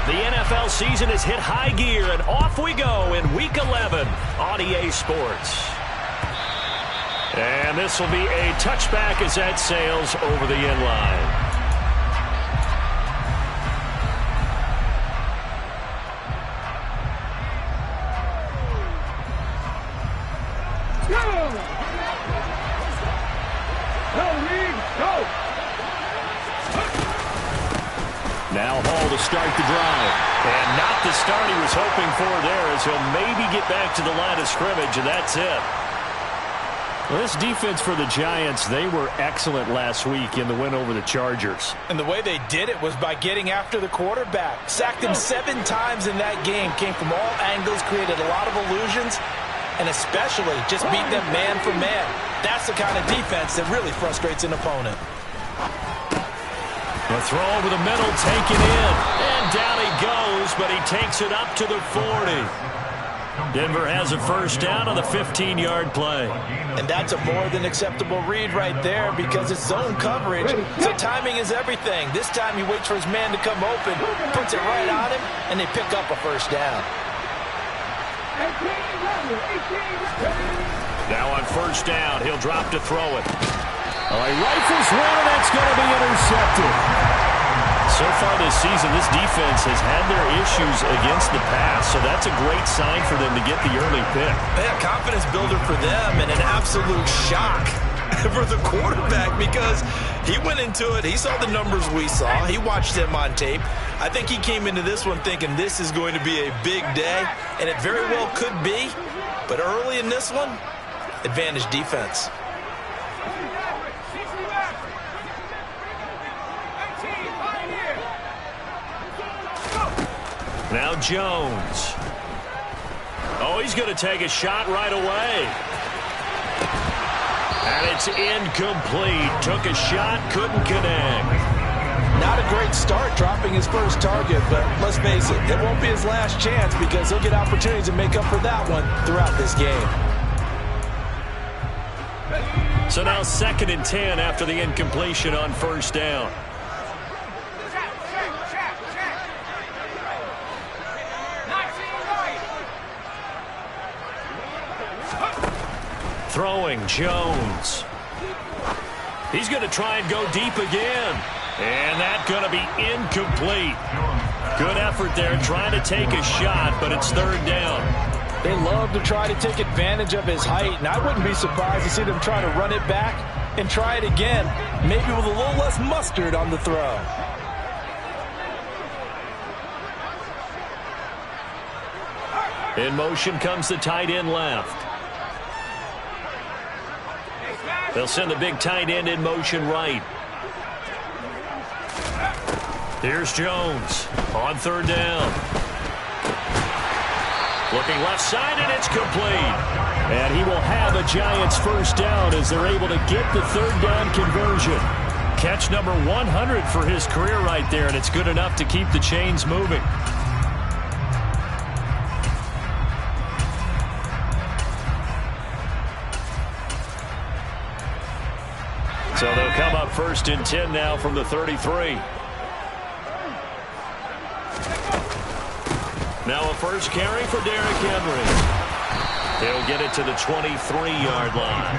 The NFL season has hit high gear, and off we go in Week 11 on EA Sports. And this will be a touchback as that sails over the end line. Now Hall to start the drive. And not the start he was hoping for there, as he'll maybe get back to the line of scrimmage, and that's it. Well, this defense for the Giants, they were excellent last week in the win over the Chargers. And the way they did it was by getting after the quarterback. Sacked him 7 times in that game. Came from all angles, created a lot of illusions, and especially just beat them man for man. That's the kind of defense that really frustrates an opponent. The throw over the middle, taken in. And down he goes, but he takes it up to the 40. Denver has a first down on the 15-yard play. And that's a more than acceptable read right there because it's zone coverage, so timing is everything. This time he waits for his man to come open, puts it right on him, and they pick up a first down. Now on first down, he'll drop to throw it. Oh, he rifles one, and that's going to be intercepted. So far this season, this defense has had their issues against the pass, so that's a great sign for them to get the early pick. Yeah, confidence builder for them and an absolute shock for the quarterback because he went into it. He saw the numbers we saw. He watched them on tape. I think he came into this one thinking this is going to be a big day, and it very well could be. But early in this one, advantage defense. Now Jones. Oh, he's going to take a shot right away. And it's incomplete. Took a shot, couldn't connect. Not a great start dropping his first target, but let's face it, it won't be his last chance because he'll get opportunities to make up for that one throughout this game. So now 2nd and 10 after the incompletion on first down. Throwing, Jones. He's going to try and go deep again. And that's going to be incomplete. Good effort there trying to take a shot, but it's 3rd down. They love to try to take advantage of his height, and I wouldn't be surprised to see them try to run it back and try it again, maybe with a little less mustard on the throw. In motion comes the tight end left. They'll send the big tight end in motion right. Here's Jones on 3rd down. Looking left side, and it's complete. And he will have a Giants first down as they're able to get the 3rd down conversion. Catch number 100 for his career right there, and it's good enough to keep the chains moving. So they'll come up 1st and 10 now from the 33. Now a first carry for Derrick Henry. They'll get it to the 23-yard line.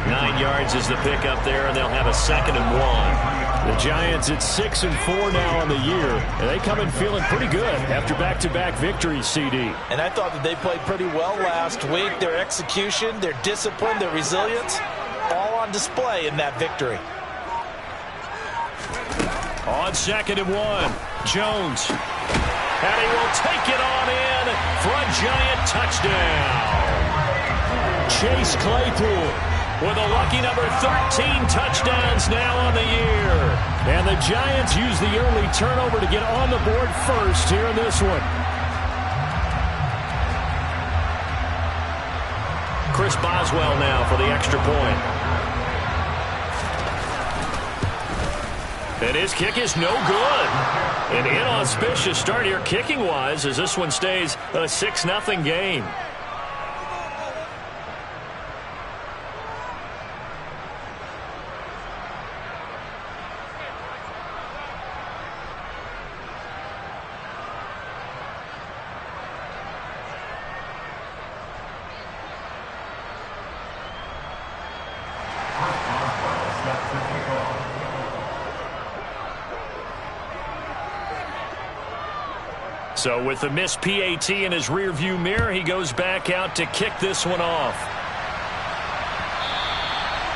9 yards is the pickup there, and they'll have a 2nd and 1. The Giants at 6 and 4 now on the year, and they come in feeling pretty good after back-to-back victories, CD. And I thought that they played pretty well last week. Their execution, their discipline, their resilience, all on display in that victory. On 2nd and 1, Jones. And he will take it on in for a Giant touchdown. Chase Claypool with a lucky number 13 touchdowns now on the year. And the Giants use the early turnover to get on the board first here in this one. Chris Boswell now for the extra point. And his kick is no good. An inauspicious start here kicking-wise as this one stays a 6-0 game. So with the missed PAT in his rearview mirror, he goes back out to kick this one off.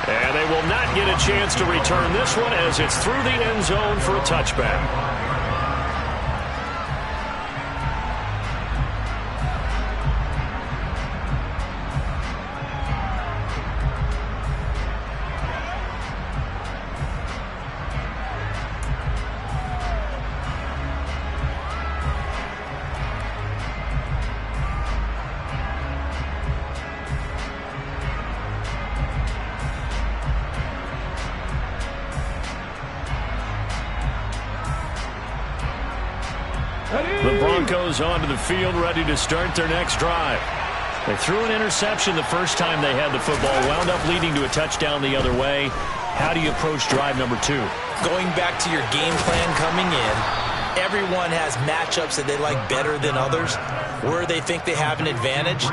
And they will not get a chance to return this one as it's through the end zone for a touchback. The Broncos onto the field, ready to start their next drive. They threw an interception the first time they had the football, wound up leading to a touchdown the other way. How do you approach drive number 2? Going back to your game plan coming in, everyone has matchups that they like better than others. Where they think they have an advantage,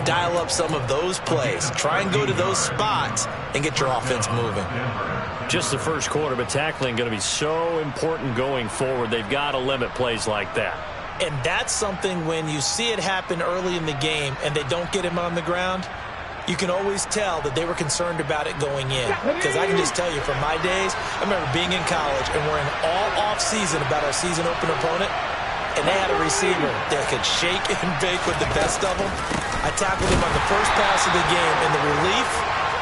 dial up some of those plays. Try and go to those spots and get your offense moving. Just the first quarter, but tackling going to be so important going forward. They've got to limit plays like that. And that's something when you see it happen early in the game and they don't get him on the ground, you can always tell that they were concerned about it going in. Because I can just tell you from my days, I remember being in college and worrying all off-season about our season opener opponent, and they had a receiver that could shake and bake with the best of them. I tackled him on the first pass of the game, and the relief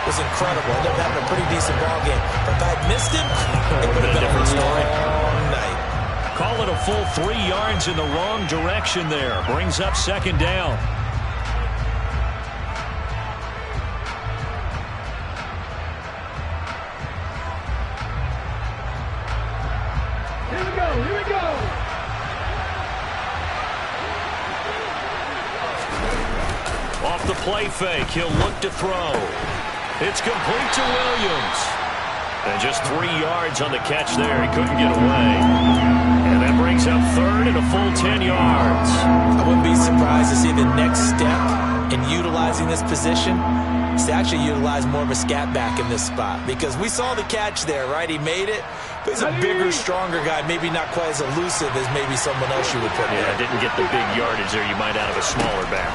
was incredible. I ended up having a pretty decent ball game. But if I had missed him, it would have been a different story. Long night. Call it a full 3 yards in the wrong direction there. Brings up second down. Here we go, here we go. Off the play fake, he'll look to throw. It's complete to Williams. And just 3 yards on the catch there. He couldn't get away. And that brings up third and a full 10 yards. I wouldn't be surprised to see the next step in utilizing this position is to actually utilize more of a scat back in this spot. Because we saw the catch there, right? He made it. But he's a bigger, stronger guy. Maybe not quite as elusive as maybe someone else you would put there. Yeah, didn't get the big yardage there you might out of a smaller back.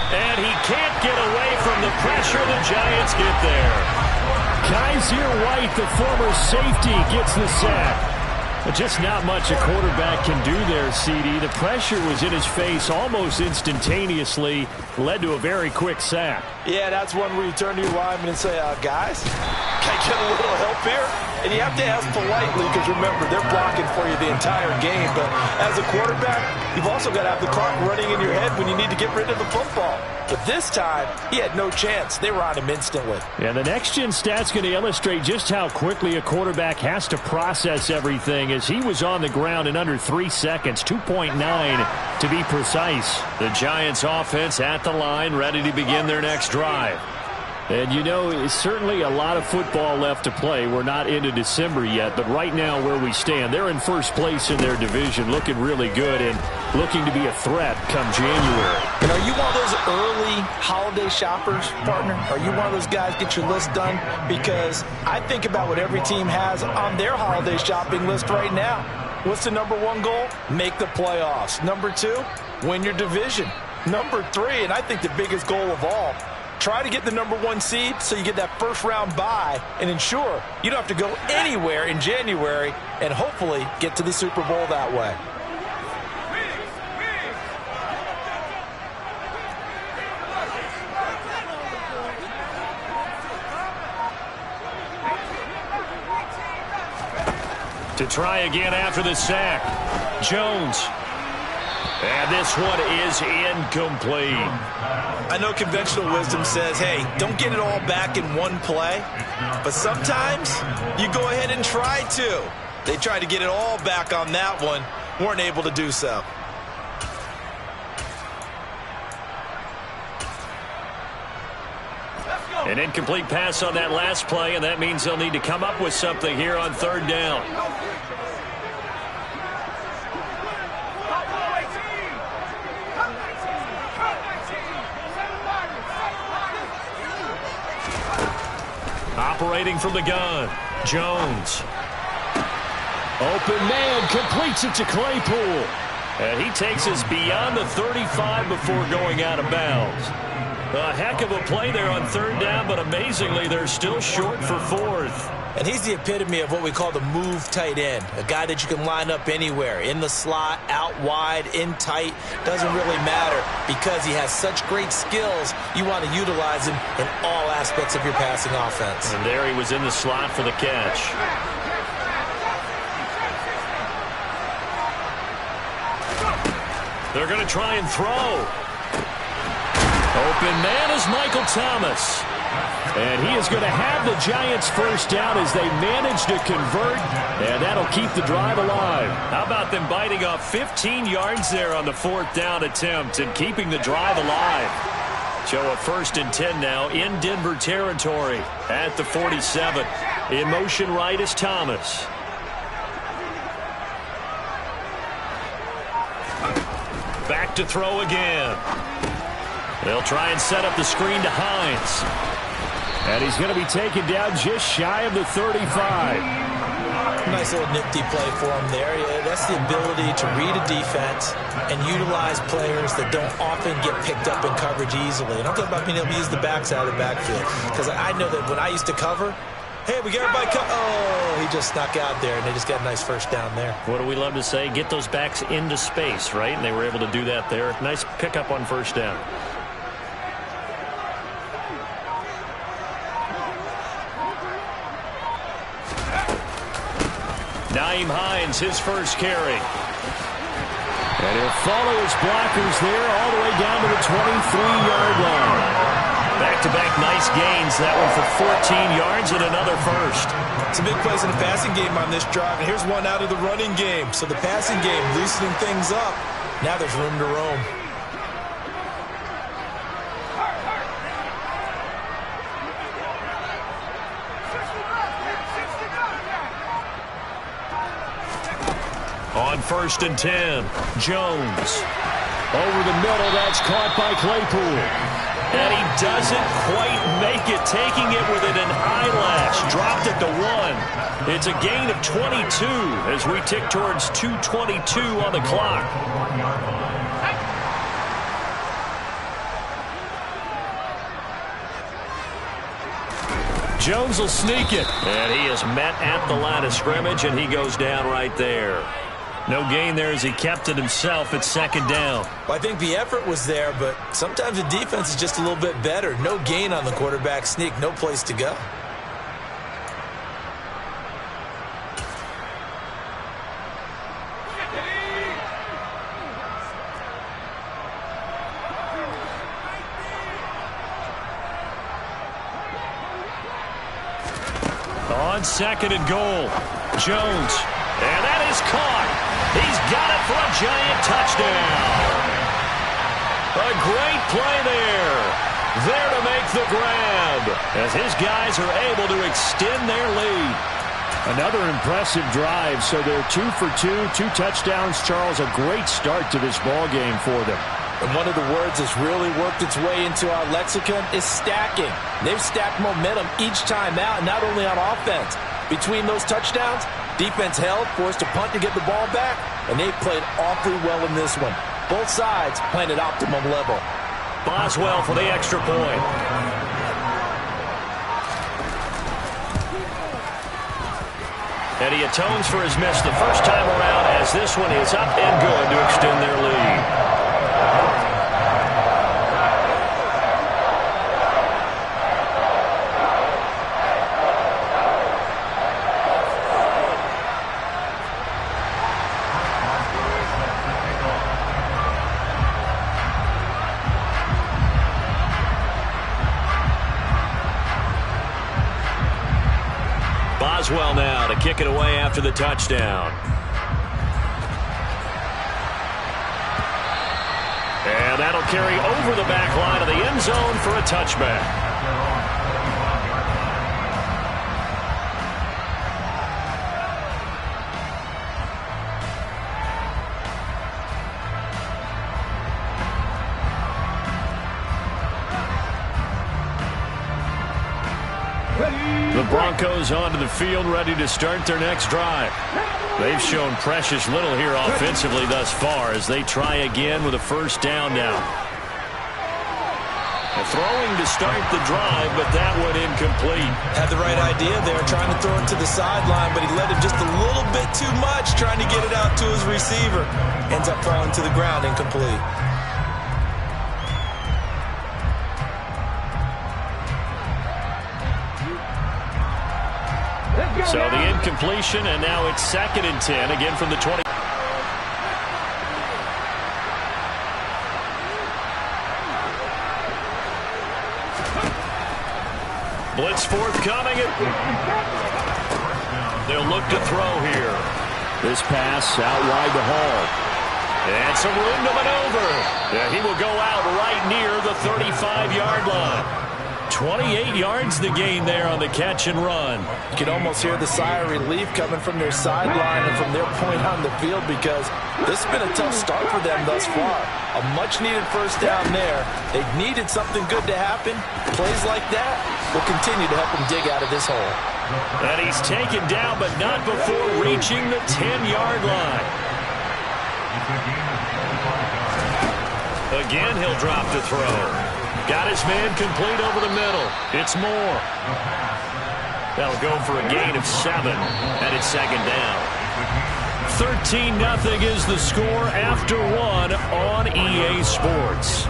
And he can't get away from the pressure. The Giants get there. Kaiser White, the former safety, gets the sack. But just not much a quarterback can do there, CD. The pressure was in his face almost instantaneously, led to a very quick sack. Yeah, that's one where you turn to your lineman and say, guys, can I get a little help here? And you have to ask politely because, remember, they're blocking for you the entire game. But as a quarterback, you've also got to have the clock running in your head when you need to get rid of the football. But this time, he had no chance. They were on him instantly. Yeah, the next-gen stat's going to illustrate just how quickly a quarterback has to process everything as he was on the ground in under 3 seconds, 2.9 to be precise. The Giants offense at the line, ready to begin their next drive. And, you know, it's certainly a lot of football left to play. We're not into December yet, but right now where we stand, they're in first place in their division, looking really good and looking to be a threat come January. And are you one of those early holiday shoppers, partner? Are you one of those guys get your list done? Because I think about what every team has on their holiday shopping list right now. What's the number 1 goal? Make the playoffs. Number 2, win your division. Number 3, and I think the biggest goal of all, try to get the number 1 seed so you get that first round bye and ensure you don't have to go anywhere in January and hopefully get to the Super Bowl that way. To try again after the sack, Jones. And this one is incomplete. I know conventional wisdom says, hey, don't get it all back in one play. But sometimes you go ahead and try to. They tried to get it all back on that one. Weren't able to do so. An incomplete pass on that last play, and that means they'll need to come up with something here on third down. Operating from the gun, Jones. Open man completes it to Claypool. And he takes us beyond the 35 before going out of bounds. A heck of a play there on third down, but amazingly, they're still short for fourth. And he's the epitome of what we call the move tight end, a guy that you can line up anywhere, in the slot, out wide, in tight, doesn't really matter because he has such great skills. You want to utilize him in all aspects of your passing offense. And there he was in the slot for the catch. They're going to try and throw. Open man is Michael Thomas. And he is going to have the Giants first down as they manage to convert, and that'll keep the drive alive. How about them biting off 15 yards there on the fourth down attempt and keeping the drive alive? So a 1st and 10 now in Denver territory at the 47. In motion right is Thomas. Back to throw again. They'll try and set up the screen to Hines. And he's going to be taken down just shy of the 35. Nice little nifty play for him there. Yeah, that's the ability to read a defense and utilize players that don't often get picked up in coverage easily. And I'm talking about being able to use the backside of the backfield. Because I know that when I used to cover, hey, we got everybody oh, he just snuck out there, and they just got a nice first down there. What do we love to say? Get those backs into space, right? And they were able to do that there. Nice pickup on first down. Nyheim Hines, his first carry. And he'll follow his blockers there all the way down to the 23-yard line. Back-to-back nice gains. That one for 14 yards and another first. Some big plays in the passing game on this drive, and here's one out of the running game. So the passing game loosening things up. Now there's room to roam. On 1st and 10, Jones. Over the middle, that's caught by Claypool. And he doesn't quite make it, taking it within an eyelash. Dropped it to 1. It's a gain of 22 as we tick towards 2:22 on the clock. Jones will sneak it. And he is met at the line of scrimmage, and he goes down right there. No gain there as he kept it himself at 2nd down. Well, I think the effort was there, but sometimes the defense is just a little bit better. No gain on the quarterback sneak, no place to go. On 2nd and goal, Jones. And that is caught. He's got it for a Giant touchdown. A great play there. There to make the grab as his guys are able to extend their lead. Another impressive drive. So they're 2 for 2, 2 touchdowns. Charles, a great start to this ball game for them. And one of the words that's really worked its way into our lexicon is stacking. They've stacked momentum each time out, not only on offense. Between those touchdowns, defense held, forced a punt to get the ball back, and they played awfully well in this one. Both sides playing at optimum level. Boswell for the extra point. And he atones for his miss the first time around as this one is up and good to extend their lead. Boswell now to kick it away after the touchdown. And that'll carry over the back line of the end zone for a touchback. The Broncos onto the field, ready to start their next drive. They've shown precious little here offensively thus far as they try again with a first down now. Throwing to start the drive, but that one incomplete. Had the right idea there, trying to throw it to the sideline, but he led him just a little bit too much, trying to get it out to his receiver. Ends up falling to the ground, incomplete. So the incompletion, and now it's 2nd and 10, again from the 20. Blitz forthcoming. They'll look to throw here. This pass out wide to Hall. And some room to maneuver. Yeah, he will go out right near the 35-yard line. 28 yards the gain there on the catch and run. You can almost hear the sigh of relief coming from their sideline and from their point on the field because this has been a tough start for them thus far. A much-needed first down there. They've needed something good to happen. Plays like that will continue to help them dig out of this hole. And he's taken down, but not before reaching the 10-yard line. Again, he'll drop the throw. Got his man complete over the middle. It's Moore. That'll go for a gain of 7, and it's 2nd down. 13-0 is the score after 1 on EA Sports.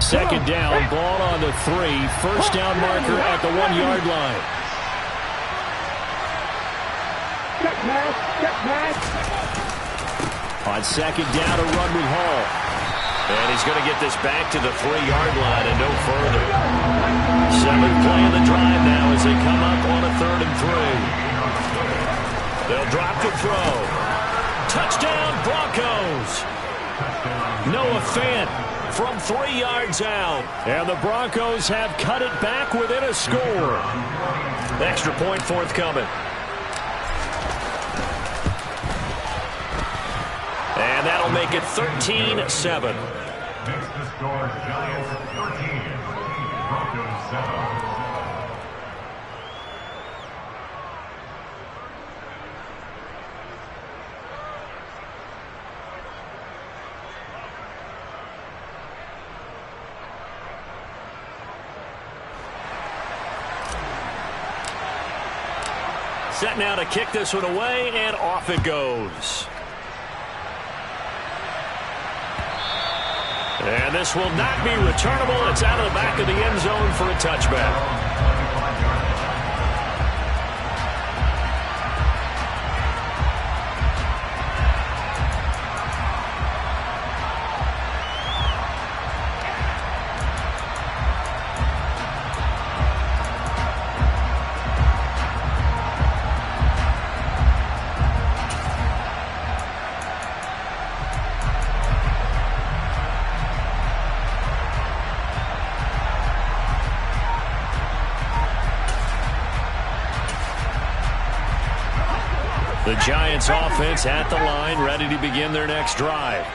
Second down, ball on the 3. First down marker at the 1-yard line. On second down, a run with Hall. And he's going to get this back to the 3-yard line and no further. 7th play of the drive now as they come up on a 3rd and 3. They'll drop the throw. Touchdown, Broncos. Noah Fant from 3 yards out. And the Broncos have cut it back within a score. Extra point forthcoming. And that'll make it 13-7. Next to score, Giants 13, Broncos 7. Set now to kick this one away, and off it goes. And this will not be returnable. It's out of the back of the end zone for a touchback. The Giants offense at the line, ready to begin their next drive.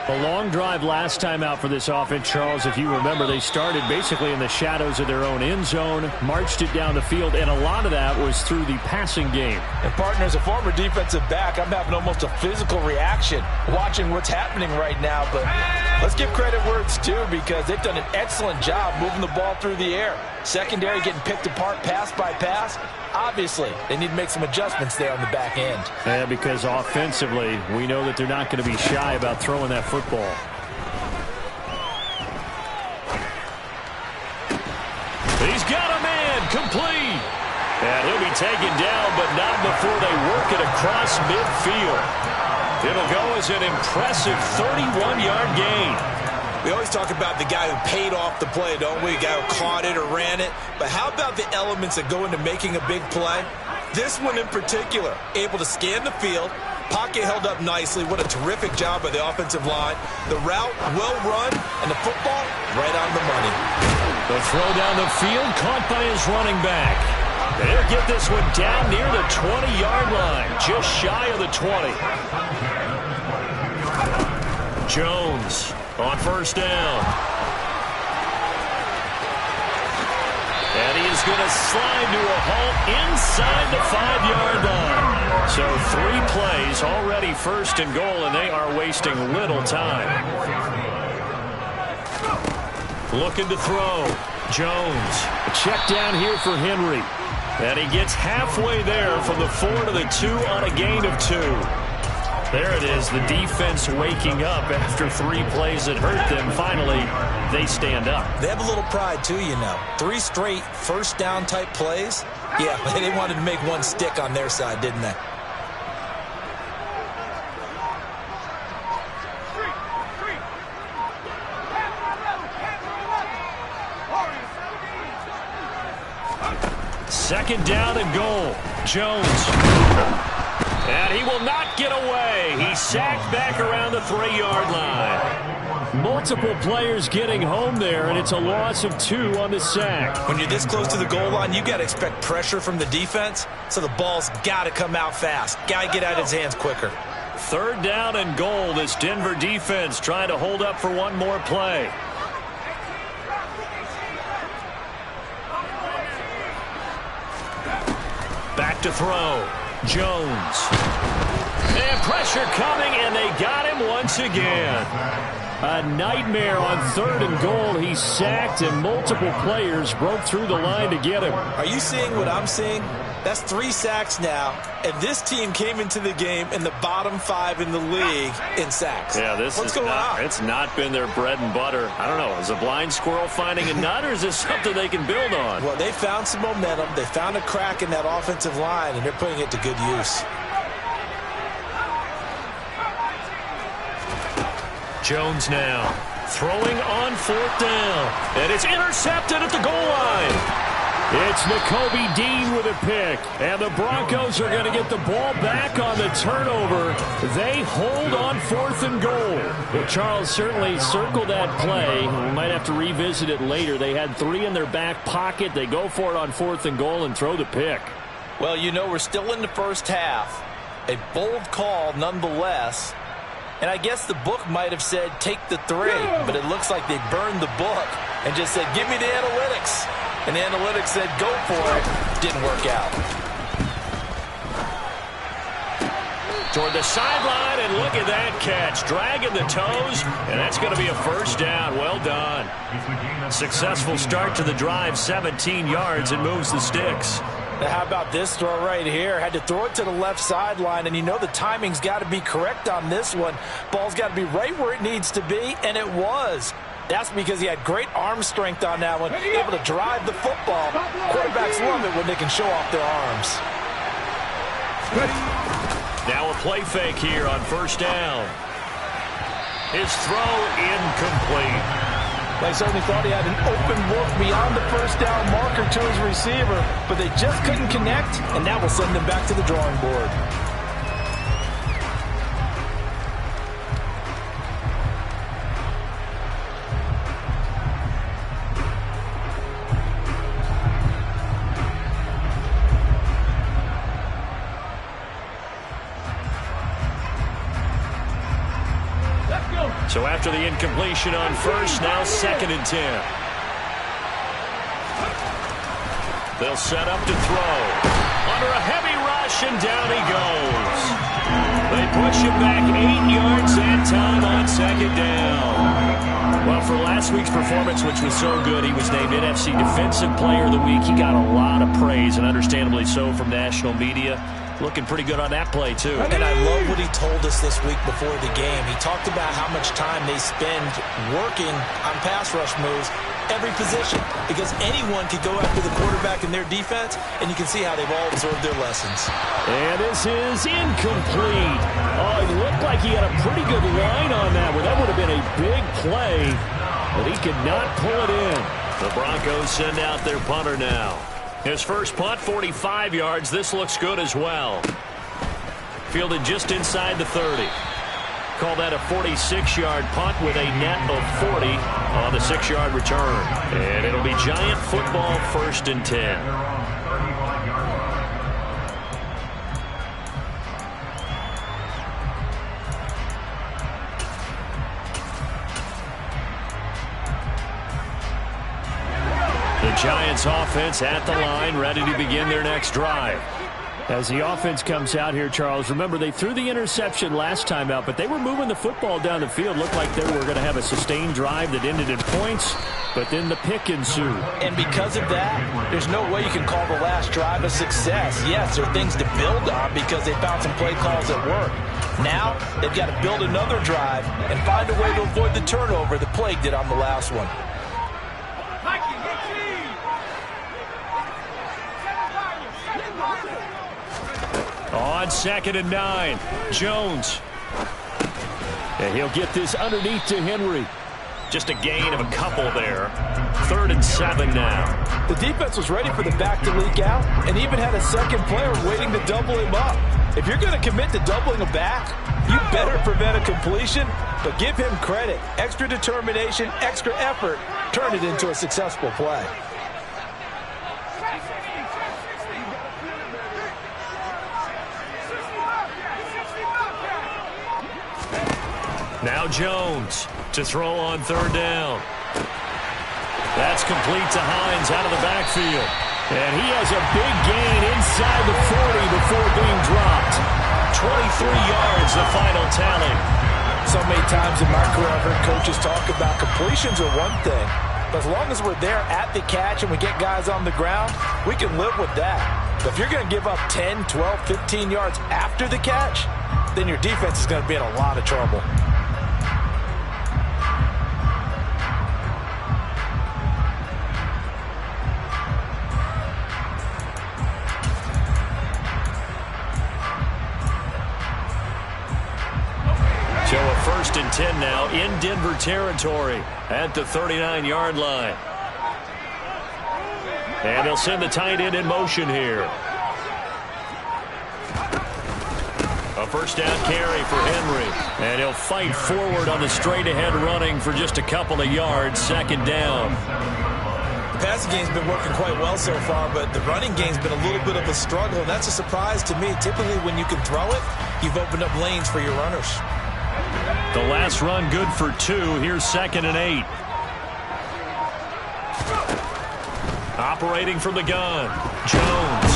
A long drive last time out for this offense, Charles. If you remember, they started basically in the shadows of their own end zone, marched it down the field, and a lot of that was through the passing game. And partner, as a former defensive back, I'm having almost a physical reaction watching what's happening right now. But let's give credit where it's due because they've done an excellent job moving the ball through the air. Secondary getting picked apart pass by pass. Obviously, they need to make some adjustments there on the back end. Yeah, because offensively, we know that they're not going to be shy about throwing that football. He's got a man complete. And he'll be taken down, but not before they work it across midfield. It'll go as an impressive 31-yard gain. We always talk about the guy who paid off the play, don't we? The guy who caught it or ran it. But how about the elements that go into making a big play? This one in particular, able to scan the field, pocket held up nicely. What a terrific job by the offensive line. The route well run, and the football right on the money. The throw down the field, caught by his running back. They'll get this one down near the 20-yard line, just shy of the 20. Jones on first down. And he is going to slide to a halt inside the 5-yard line. So 3 plays, already first and goal, and they are wasting little time. Looking to throw. Jones. A check down here for Henry. And he gets halfway there from the 4 to the 2 on a gain of 2. There it is, the defense waking up after 3 plays that hurt them. Finally, they stand up. They have a little pride, too, you know. 3 straight first down type plays. Yeah, they wanted to make one stick on their side, didn't they? Second down and goal. Jones. And he will not get away. He's sacked back around the 3-yard line. Multiple players getting home there, and it's a loss of 2 on the sack. When you're this close to the goal line, you got to expect pressure from the defense, so the ball's got to come out fast. Got to get out of his hands quicker. Third down and goal. This Denver defense trying to hold up for one more play. Back to throw. Jones. And pressure coming, and they got him once again. A nightmare on third and goal. He's sacked, and multiple players broke through the line to get him. Are you seeing what I'm seeing? That's 3 sacks now, and this team came into the game in the bottom 5 in the league in sacks. Yeah, What's going on? It's not been their bread and butter. I don't know. Is a blind squirrel finding a nut, or is this something they can build on? Well, they found some momentum. They found a crack in that offensive line, and they're putting it to good use. Jones now throwing on 4th down, and it's intercepted at the goal line. It's Nakobe Dean with a pick, and the Broncos are going to get the ball back on the turnover. They hold on 4th and goal. Well, Charles certainly circled that play. We might have to revisit it later. They had 3 in their back pocket. They go for it on 4th and goal and throw the pick. Well, you know, we're still in the first half. A bold call nonetheless. And I guess the book might have said take the 3, but it looks like they burned the book and just said give me the analytics. And the analytics said go for it. Didn't work out. Toward the sideline, and look at that catch. Dragging the toes, and that's going to be a first down. Well done. Successful start to the drive, 17 yards, and moves the sticks. Now, how about this throw right here? Had to throw it to the left sideline, and you know the timing's got to be correct on this one. Ball's got to be right where it needs to be, and it was. That's because he had great arm strength on that one, able to drive the football. Quarterbacks love it when they can show off their arms. Now a play fake here on first down. His throw incomplete. They certainly thought he had an open look beyond the first down marker to his receiver, but they just couldn't connect, and that will send them back to the drawing board. So after the incompletion on first, now 2nd and 10. They'll set up to throw. Under a heavy rush, and down he goes. They push him back 8 yards that time on 2nd down. Well, for last week's performance, which was so good, he was named NFC Defensive Player of the Week. He got a lot of praise, and understandably so, from national media. Looking pretty good on that play, too. And I love what he told us this week before the game. He talked about how much time they spend working on pass rush moves, every position, because anyone could go after the quarterback in their defense, and you can see how they've all absorbed their lessons. And this is incomplete. Oh, it looked like he had a pretty good line on that one. That would have been a big play, but he could not pull it in. The Broncos send out their punter now. His first punt, 45 yards. This looks good as well. Fielded just inside the 30. Call that a 46-yard punt with a net of 40 on the 6-yard return. And it'll be Giant football, 1st and 10. The Giants offense at the line, ready to begin their next drive. As the offense comes out here, Charles, remember they threw the interception last time out, but they were moving the football down the field. Looked like they were going to have a sustained drive that ended in points, but then the pick ensued. And because of that, there's no way you can call the last drive a success. Yes, there are things to build on because they found some play calls that work. Now, they've got to build another drive and find a way to avoid the turnover that plagued it on the last one. On 2nd and 9, Jones. And he'll get this underneath to Henry. Just a gain of a couple there. 3rd and 7 now. The defense was ready for the back to leak out and even had a second player waiting to double him up. If you're going to commit to doubling a back, you better prevent a completion, but give him credit. Extra determination, extra effort, turn it into a successful play. Now Jones to throw on 3rd down. That's complete to Hines out of the backfield. And he has a big gain inside the 40 before being dropped. 23 yards, the final tally. So many times in my career I've heard coaches talk about completions are one thing, but as long as we're there at the catch and we get guys on the ground, we can live with that. But if you're going to give up 10, 12, 15 yards after the catch, then your defense is going to be in a lot of trouble. So a 1st and 10 now in Denver territory at the 39-yard line. And they'll send the tight end in motion here. A 1st down carry for Henry. And he'll fight forward on the straight-ahead running for just a couple of yards. 2nd down. The passing game's been working quite well so far, but the running game's been a little bit of a struggle, and that's a surprise to me. Typically, when you can throw it, you've opened up lanes for your runners. The last run good for 2. Here's 2nd and 8. Operating from the gun, Jones.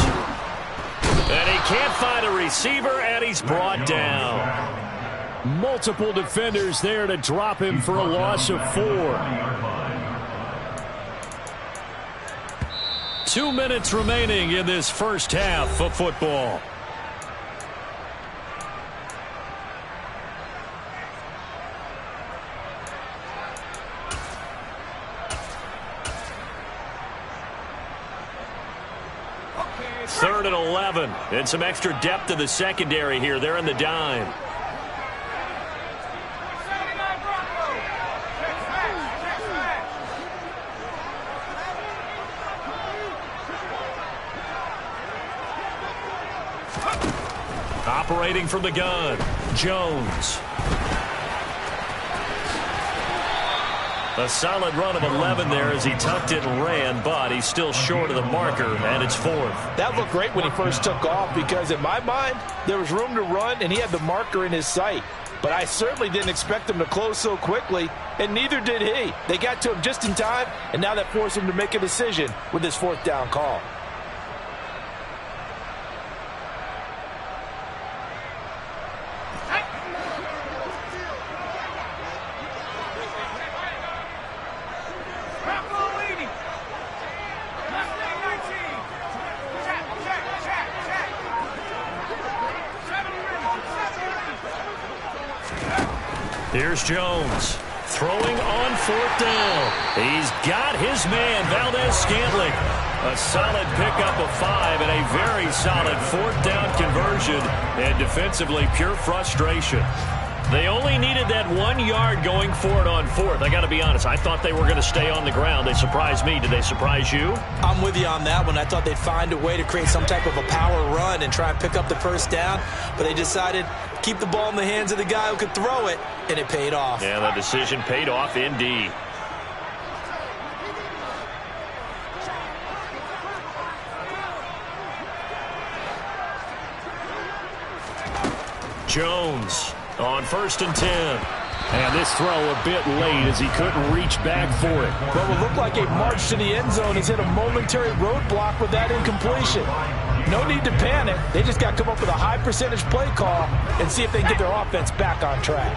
And he can't find a receiver, and he's brought down. Multiple defenders there to drop him for a loss of 4. 2 minutes remaining in this first half of football. Third and 11, and some extra depth to the secondary here. They're in the dime. Operating from the gun, Jones. A solid run of 11 there as he tucked it and ran, but he's still short of the marker, and it's 4th. That looked great when he first took off because, in my mind, there was room to run, and he had the marker in his sight. But I certainly didn't expect him to close so quickly, and neither did he. They got to him just in time, and now that forced him to make a decision with his 4th down call. Here's Jones throwing on 4th down. He's got his man, Valdez-Scantling. A solid pickup of 5 and a very solid 4th down conversion. And defensively, pure frustration. They only needed that 1 yard going for it on fourth. I got to be honest, I thought they were going to stay on the ground. They surprised me. Did they surprise you? I'm with you on that one. I thought they'd find a way to create some type of a power run and try and pick up the first down, but they decided keep the ball in the hands of the guy who could throw it, and it paid off. Yeah, that decision paid off indeed. Jones on 1st and 10. And this throw a bit late as he couldn't reach back for it. What will look like a march to the end zone has hit a momentary roadblock with that incompletion. No need to panic. They just got to come up with a high percentage play call and see if they can get their offense back on track.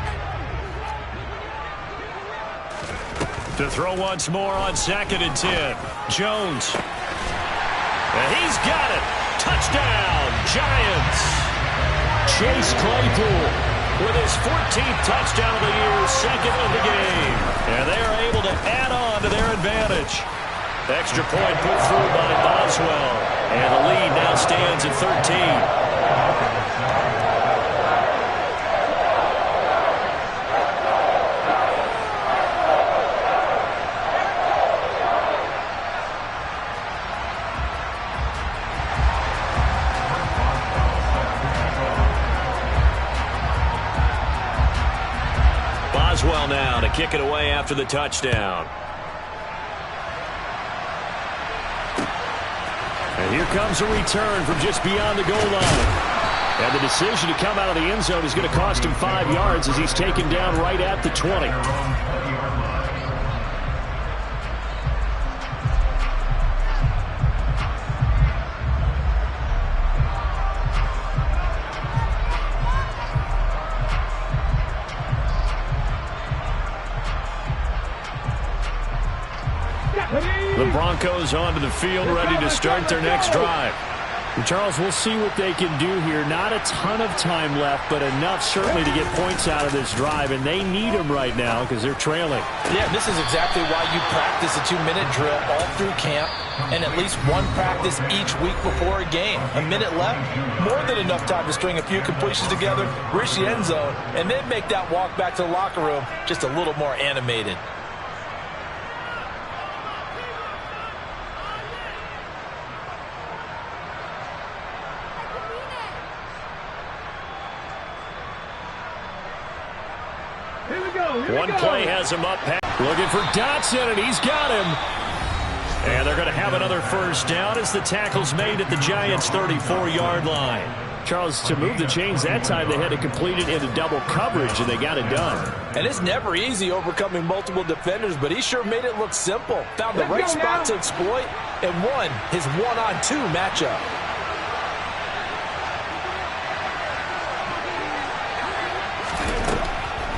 To throw once more on 2nd and 10. Jones. And he's got it. Touchdown, Giants. Chase Claypool with his 14th touchdown of the year, 2nd of the game. And they are able to add on to their advantage. Extra point put through by Boswell. And the lead now stands at 13. Boswell now to kick it away after the touchdown. And here comes a return from just beyond the goal line. And the decision to come out of the end zone is going to cost him 5 yards as he's taken down right at the 20. The Broncos onto the field, ready to start their next drive. And Charles, we'll see what they can do here. Not a ton of time left, but enough certainly to get points out of this drive, and they need them right now because they're trailing. Yeah, this is exactly why you practice a 2-minute drill all through camp and at least one practice each week before a game. A minute left, more than enough time to string a few completions together, reach the end zone, and then make that walk back to the locker room just a little more animated. One play has him up. Looking for Dotson, and he's got him. And they're going to have another first down as the tackle's made at the Giants' 34-yard line. Charles, to move the chains that time, they had to complete it into double coverage, and they got it done. And it's never easy overcoming multiple defenders, but he sure made it look simple. Found the right spot to exploit and won his one-on-two matchup.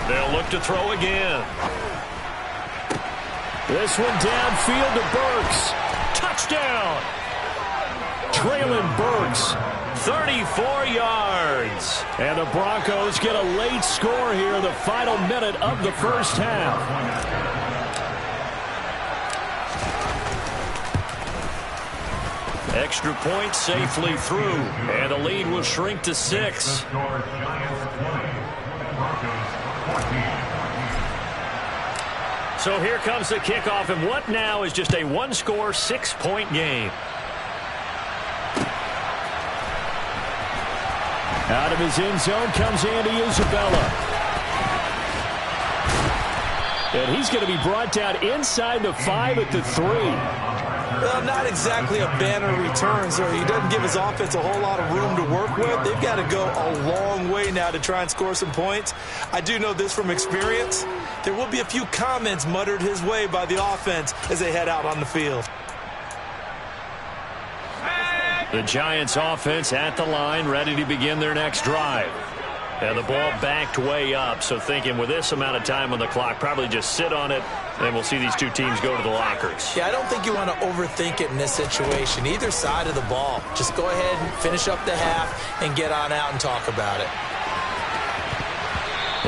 They'll look to throw again. This one downfield to Burks. Touchdown! Traylon Burks, 34 yards. And the Broncos get a late score here in the final minute of the first half. Extra point safely through. And the lead will shrink to 6. So here comes the kickoff, and what now is just a one-score, 6-point game. Out of his end zone comes Andy Isabella. And he's going to be brought down inside the 5 at the 3. Well, not exactly a banner return, so he doesn't give his offense a whole lot of room to work with. They've got to go a long way now to try and score some points. I do know this from experience. There will be a few comments muttered his way by the offense as they head out on the field. The Giants offense at the line, ready to begin their next drive. And the ball backed way up, so thinking with this amount of time on the clock, probably just sit on it, and we'll see these two teams go to the lockers. Yeah, I don't think you want to overthink it in this situation, either side of the ball. Just go ahead and finish up the half and get on out and talk about it.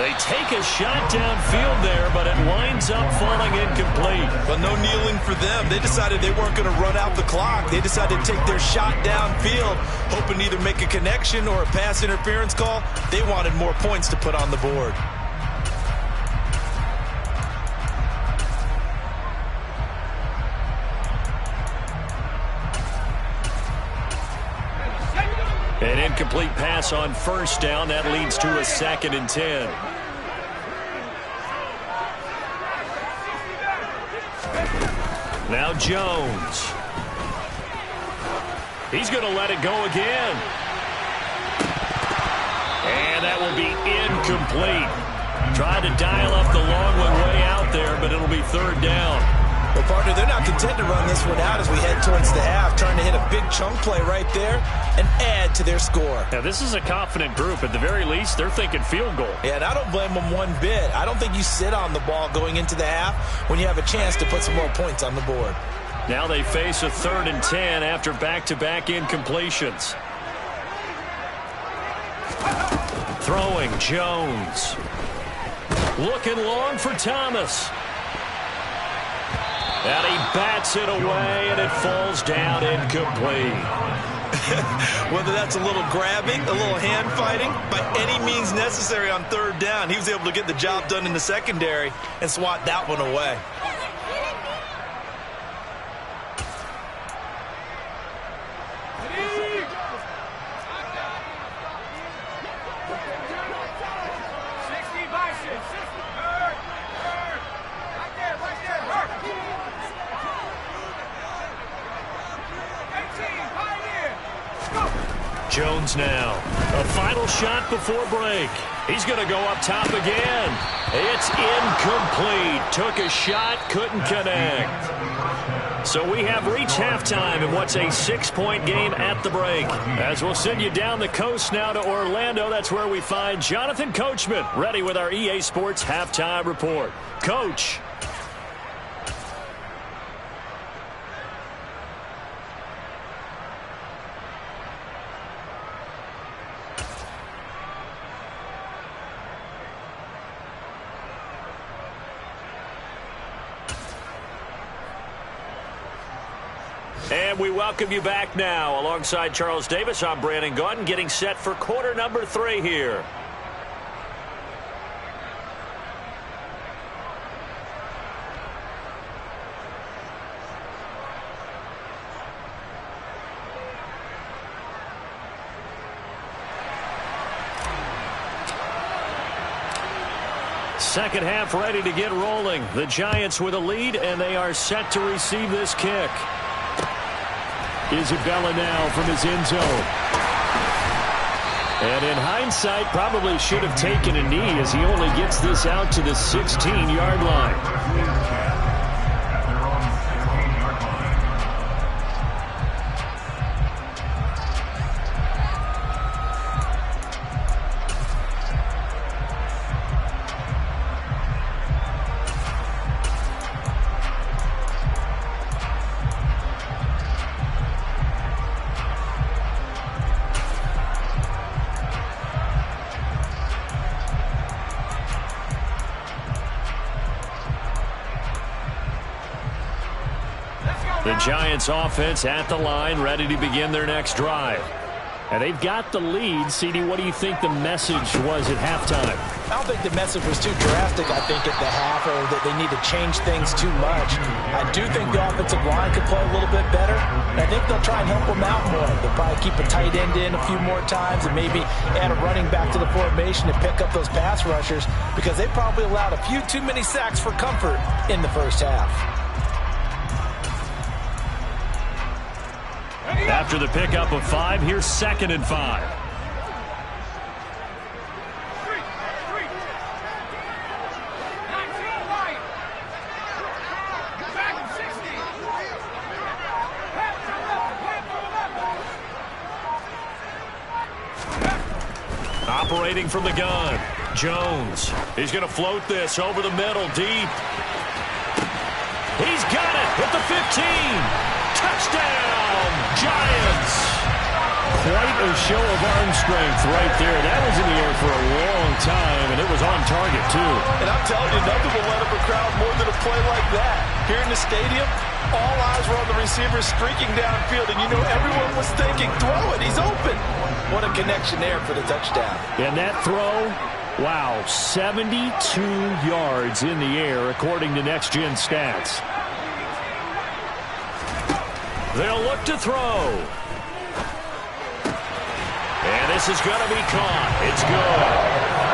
They take a shot downfield there, but it winds up falling incomplete. But no kneeling for them. They decided they weren't going to run out the clock. They decided to take their shot downfield, hoping to either make a connection or a pass interference call. They wanted more points to put on the board. An incomplete pass on first down. That leads to a 2nd and 10. Now Jones. He's going to let it go again. And that will be incomplete. Tried to dial up the long one way out there, but it'll be 3rd down. Well, partner, they're not content to run this one out as we head towards the half, trying to hit a big chunk play right there and add to their score. Now, this is a confident group. At the very least, they're thinking field goal. Yeah, and I don't blame them one bit. I don't think you sit on the ball going into the half when you have a chance to put some more points on the board. Now they face a 3rd and 10 after back-to-back incompletions. Throwing, Jones. Looking long for Thomas. And he bats it away, and it falls down incomplete. Whether that's a little grabbing, a little hand fighting, by any means necessary on 3rd down, he was able to get the job done in the secondary and swat that one away. Jones now. A final shot before break. He's going to go up top again. It's incomplete. Took a shot, couldn't connect. So we have reached halftime in what's a 6-point game at the break. As we'll send you down the coast now to Orlando, that's where we find Jonathan Coachman, ready with our EA Sports Halftime Report. Coach. And we welcome you back now. Alongside Charles Davis, I'm Brandon Gaudin, getting set for quarter number 3 here. Second half ready to get rolling. The Giants with a lead, and they are set to receive this kick. Isabella now from his end zone. And in hindsight, probably should have taken a knee as he only gets this out to the 16-yard line. The Giants offense at the line, ready to begin their next drive. And they've got the lead. CD, what do you think the message was at halftime? I don't think the message was too drastic, I think, at the half, or that they need to change things too much. I do think the offensive line could play a little bit better, and I think they'll try and help them out more. They'll probably keep a tight end in a few more times and maybe add a running back to the formation to pick up those pass rushers, because they probably allowed a few too many sacks for comfort in the first half. After the pickup of 5, here's 2nd and 5. Operating from the gun, Jones. He's going to float this over the middle, deep. He's got it at the 15. Touchdown, Giants. Quite a show of arm strength right there. That was in the air for a long time, and it was on target, too. And I'm telling you, nothing will let up a crowd more than a play like that. Here in the stadium, all eyes were on the receiver streaking downfield, and you know everyone was thinking, throw it, he's open. What a connection there for the touchdown. And that throw, wow, 72 yards in the air, according to Next Gen Stats. They'll look to throw. And this is going to be caught. It's good.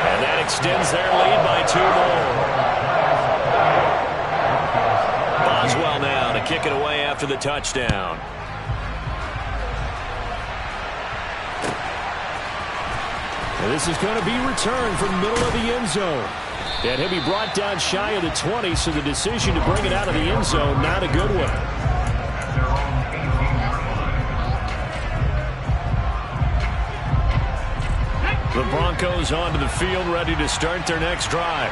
And that extends their lead by 2 more. Boswell now to kick it away after the touchdown. And this is going to be returned from the middle of the end zone. And he'll be brought down shy of the 20, so the decision to bring it out of the end zone, not a good one. The Broncos onto the field, ready to start their next drive.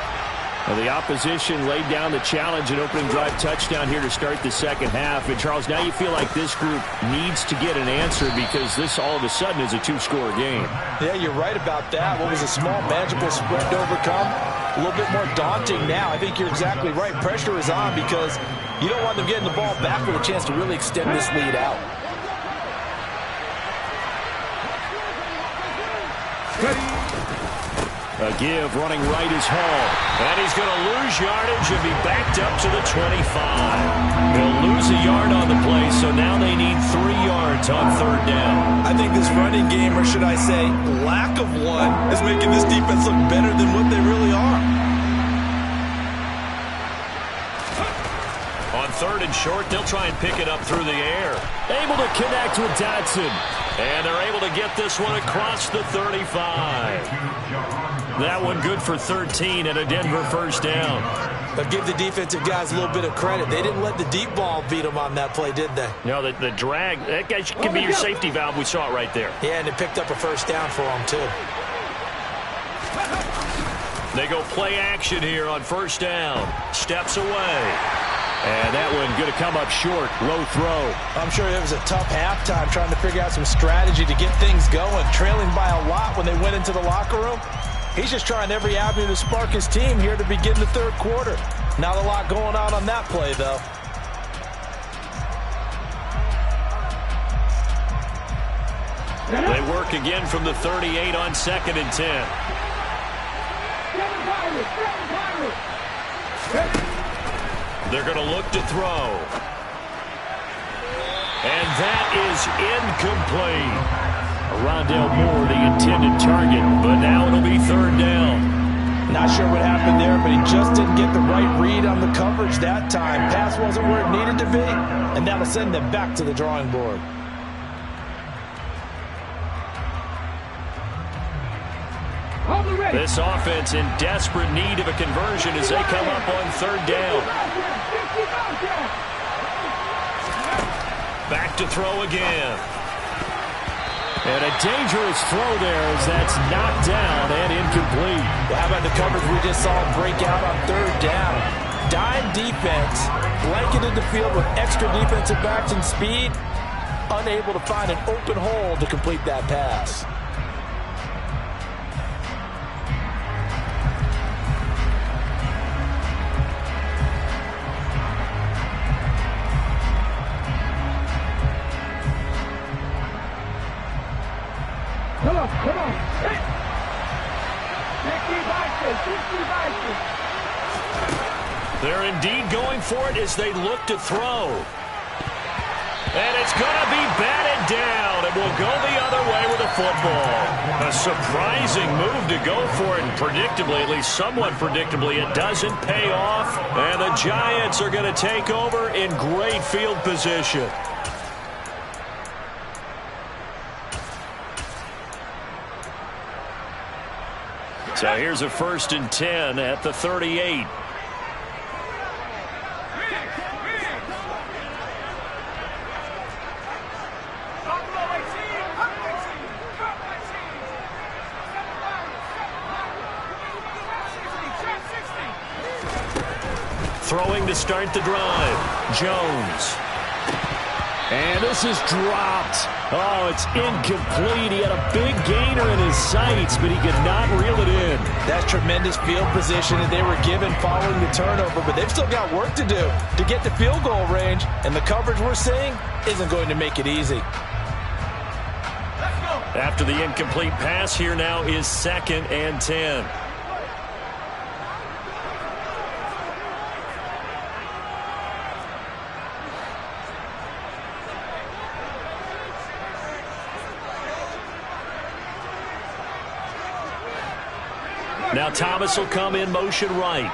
Well, the opposition laid down the challenge and opening drive touchdown here to start the second half. And, Charles, now you feel like this group needs to get an answer because this all of a sudden is a 2-score game. Yeah, you're right about that. What was a small, manageable spread to overcome? A little bit more daunting now. I think you're exactly right. Pressure is on because you don't want them getting the ball back with a chance to really extend this lead out. A give running right is Hall. And he's going to lose yardage and be backed up to the 25. He'll lose a yard on the play, so now they need 3 yards on 3rd down. I think this running game, or should I say lack of one, is making this defense look better than what they really are. On 3rd and short, they'll try and pick it up through the air. Able to connect with Dotson. And they're able to get this one across the 35. That one good for 13 and a Denver 1st down. But give the defensive guys a little bit of credit. They didn't let the deep ball beat them on that play, did they? No, the drag, that guy can be your safety valve. We saw it right there. Yeah, and it picked up a 1st down for them, too. They go play action here on 1st down. Steps away. And that one going to come up short. Low throw. I'm sure it was a tough halftime trying to figure out some strategy to get things going. Trailing by a lot when they went into the locker room. He's just trying every avenue to spark his team here to begin the 3rd quarter. Not a lot going on that play, though. They work again from the 38 on 2nd and 10. They're going to look to throw. And that is incomplete. Rondale Moore, the intended target, but now it'll be 3rd down. Not sure what happened there, but he just didn't get the right read on the coverage that time. Pass wasn't where it needed to be, and that'll send them back to the drawing board. This offense in desperate need of a conversion as they come up on 3rd down. Back to throw again. And a dangerous throw there as that's knocked down and incomplete. Well, how about the coverage we just saw break out on 3rd down? Dime defense, blanketed the field with extra defensive backs and speed, unable to find an open hole to complete that pass. Come on. Hey. 60 They're indeed going for it as they look to throw. And it's going to be batted down. It will go the other way with the football. A surprising move to go for it. And predictably, at least somewhat predictably, it doesn't pay off. And the Giants are going to take over in great field position. So here's a 1st and 10 at the 38. Throwing to start the drive. Jones. And this is dropped. Oh, it's incomplete. He had a big gainer in his sights, but he could not reel it in. That's tremendous field position that they were given following the turnover, but they've still got work to do to get to field goal range, and the coverage we're seeing isn't going to make it easy. After the incomplete pass, here now is 2nd and 10. Now Thomas will come in motion right.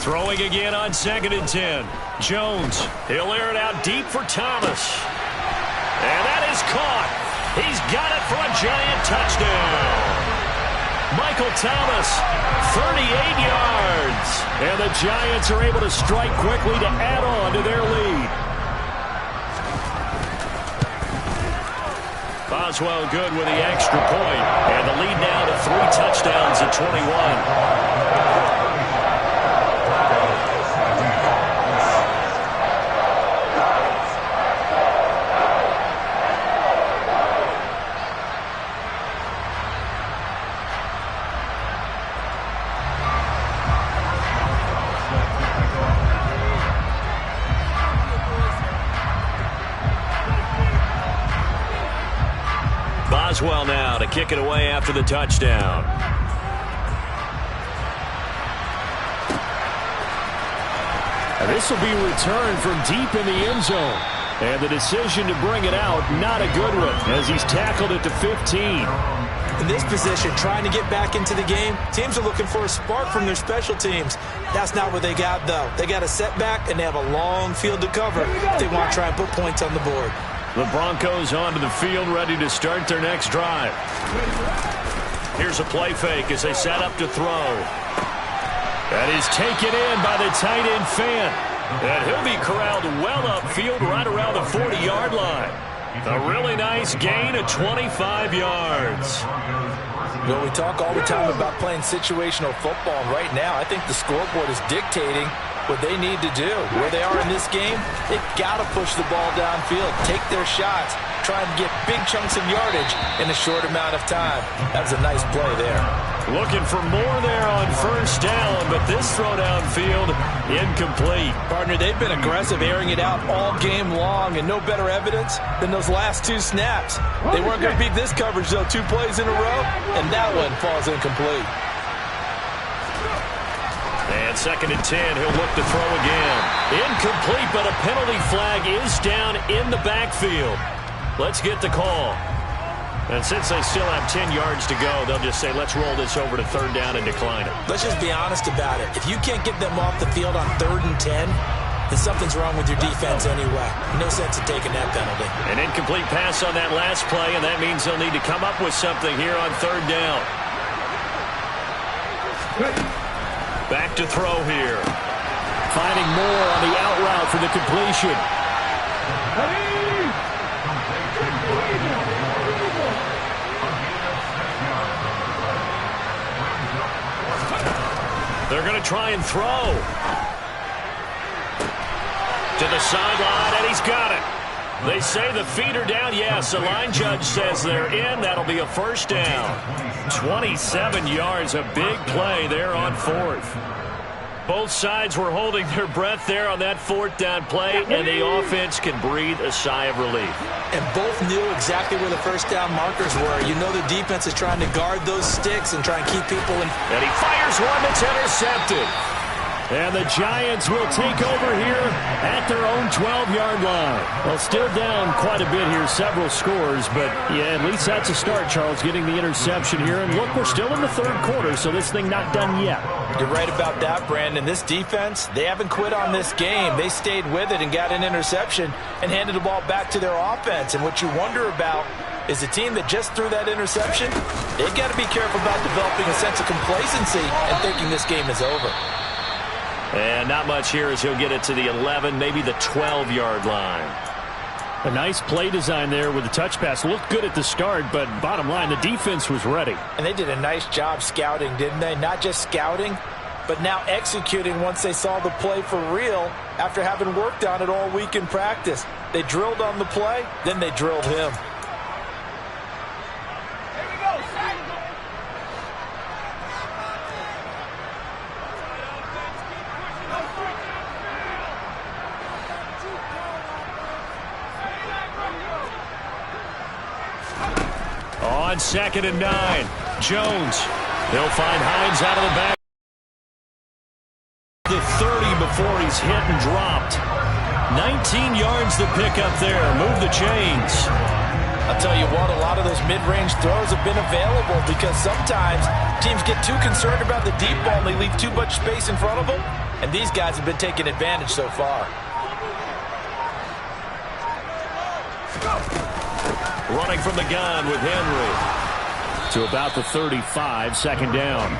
Throwing again on 2nd and 10. Jones, he'll air it out deep for Thomas. And that is caught. He's got it for a Giant touchdown. Michael Thomas, 38 yards. And the Giants are able to strike quickly to add on to their lead. Boswell good with the extra point. And the lead now to 3 touchdowns at 21. Boswell now to kick it away after the touchdown. And this will be returned from deep in the end zone. And the decision to bring it out, not a good one, as he's tackled it to 15. In this position, trying to get back into the game, teams are looking for a spark from their special teams. That's not what they got, though. They got a setback, and they have a long field to cover if they want to try and put points on the board. The Broncos onto the field, ready to start their next drive. Here's a play fake as they set up to throw. That is taken in by the tight end Fant. And he'll be corralled well upfield right around the 40-yard line. A really nice gain of 25 yards. Well, we talk all the time about playing situational football, and right now I think the scoreboard is dictating what they need to do. Where they are in this game, they've got to push the ball downfield, take their shots, try and get big chunks of yardage in a short amount of time. That's a nice play there. Looking for more there on first down, but this throw downfield incomplete. Partner, they've been aggressive, airing it out all game long, and no better evidence than those last 2 snaps. They weren't going to beat this coverage, though, 2 plays in a row, and that one falls incomplete. And 2nd and 10, he'll look to throw again. Incomplete, but a penalty flag is down in the backfield. Let's get the call. And since they still have 10 yards to go, they'll just say, let's roll this over to 3rd down and decline it. Let's just be honest about it. If you can't get them off the field on 3rd and 10, then something's wrong with your defense anyway. No sense in taking that penalty. An incomplete pass on that last play, and that means they'll need to come up with something here on 3rd down. Back to throw here. Finding more on the out route for the completion. They're going to try and throw. To the sideline, and he's got it. They say the feet are down. Yes, the line judge says they're in. That'll be a 1st down. 27 yards, a big play there on 4th. Both sides were holding their breath there on that 4th down play, and the offense can breathe a sigh of relief. And both knew exactly where the 1st down markers were. You know the defense is trying to guard those sticks and try and keep people in. And he fires one that's intercepted. And the Giants will take over here at their own 12-yard line. Well, still down quite a bit here, several scores, but yeah, at least that's a start, Charles, getting the interception here. And look, we're still in the 3rd quarter, so this thing not done yet. You're right about that, Brandon. This defense, they haven't quit on this game. They stayed with it and got an interception and handed the ball back to their offense. And what you wonder about is the team that just threw that interception, they've got to be careful about developing a sense of complacency and thinking this game is over. And not much here as he'll get it to the 11, maybe the 12-yard line. A nice play design there with the touch pass. Looked good at the start, but bottom line, the defense was ready. And they did a nice job scouting, didn't they? Not just scouting, but now executing once they saw the play for real after having worked on it all week in practice. They drilled on the play, then they drilled him. On 2nd and 9, Jones. They'll find Hines out of the back. The 30 before he's hit and dropped. 19 yards to pick up there. Move the chains. I'll tell you what, a lot of those mid-range throws have been available because sometimes teams get too concerned about the deep ball and they leave too much space in front of them. And these guys have been taking advantage so far. Running from the gun with Henry. To about the 35, 2nd down.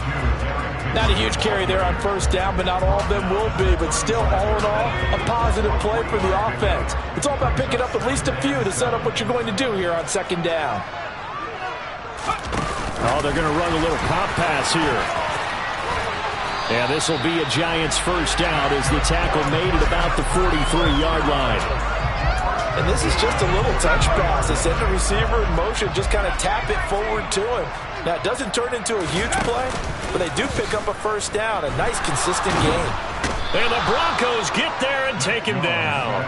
Not a huge carry there on 1st down, but not all of them will be. But still, all in all, a positive play for the offense. It's all about picking up at least a few to set up what you're going to do here on 2nd down. Oh, they're going to run a little pop pass here. And this will be a Giants 1st down as the tackle made at about the 43-yard line. And this is just a little touch pass. They send the receiver in motion, just kind of tap it forward to him. Now, it doesn't turn into a huge play, but they do pick up a 1st down. A nice, consistent game. And the Broncos get there and take him down.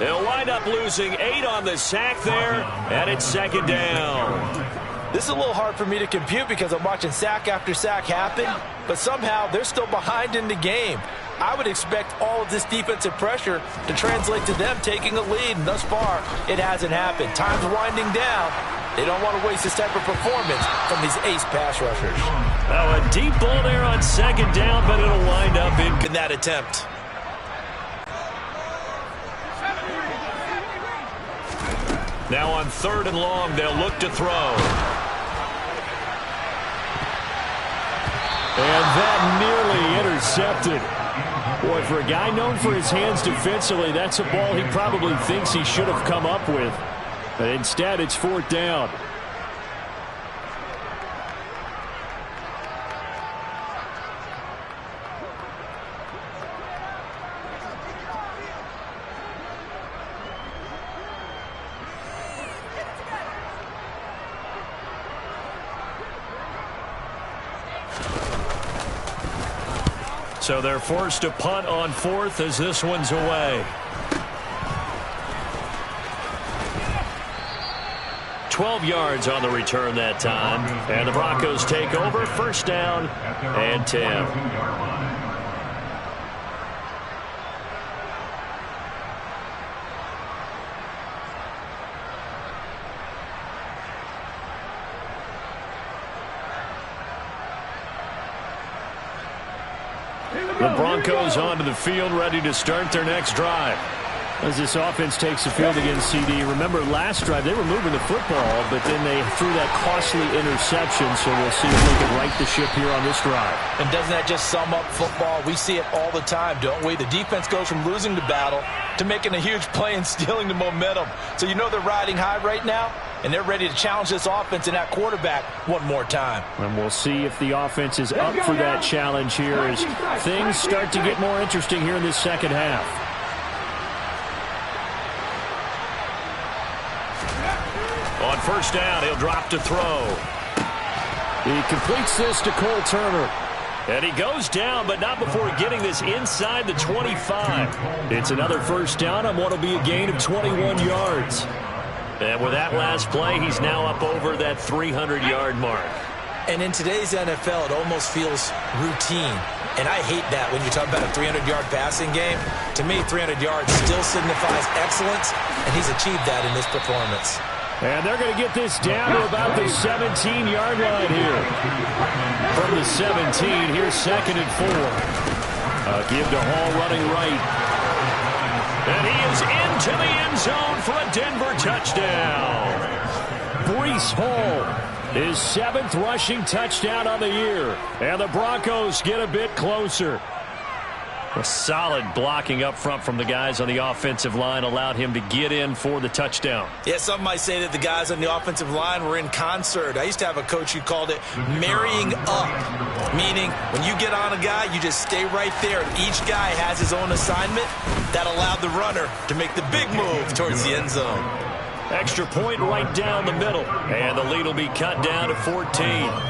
They'll wind up losing 8 on the sack there, and it's 2nd down. This is a little hard for me to compute because I'm watching sack after sack happen, but somehow they're still behind in the game. I would expect all of this defensive pressure to translate to them taking a lead, and thus far, it hasn't happened. Time's winding down. They don't want to waste this type of performance from these ace pass rushers. Oh, a deep ball there on 2nd down, but it'll wind up in that attempt. Now on 3rd and long, they'll look to throw. And that nearly intercepted. Boy, for a guy known for his hands defensively, that's a ball he probably thinks he should have come up with. But instead, it's 4th down. So they're forced to punt on 4th as this one's away. 12 yards on the return that time. And the Broncos take over, 1st down and 10. The Broncos onto the field, ready to start their next drive. As this offense takes the field against CD. Remember, last drive, they were moving the football, but then they threw that costly interception, so we'll see if they can right the ship here on this drive. And doesn't that just sum up football? We see it all the time, don't we? The defense goes from losing the battle to making a huge play and stealing the momentum. So you know they're riding high right now, and they're ready to challenge this offense and that quarterback one more time. And we'll see if the offense is up for that challenge here as things start to get more interesting here in this 2nd half. On 1st down, he'll drop to throw. He completes this to Cole Turner. And he goes down, but not before getting this inside the 25. It's another 1st down on what will be a gain of 21 yards. And with that last play, he's now up over that 300-yard mark. And in today's NFL, it almost feels routine. And I hate that when you talk about a 300-yard passing game. To me, 300 yards still signifies excellence, and he's achieved that in this performance. And they're going to get this down to about the 17-yard line here. From the 17, here's 2nd and 4. Give to Hall running right. And he is into the end zone for a Denver touchdown. Breece Hall, his 7th rushing touchdown on the year. And the Broncos get a bit closer. A solid blocking up front from the guys on the offensive line allowed him to get in for the touchdown. Yeah, some might say that the guys on the offensive line were in concert. I used to have a coach who called it marrying up, meaning when you get on a guy, you just stay right there. Each guy has his own assignment. That allowed the runner to make the big move towards the end zone. Extra point right down the middle, and the lead will be cut down to 14.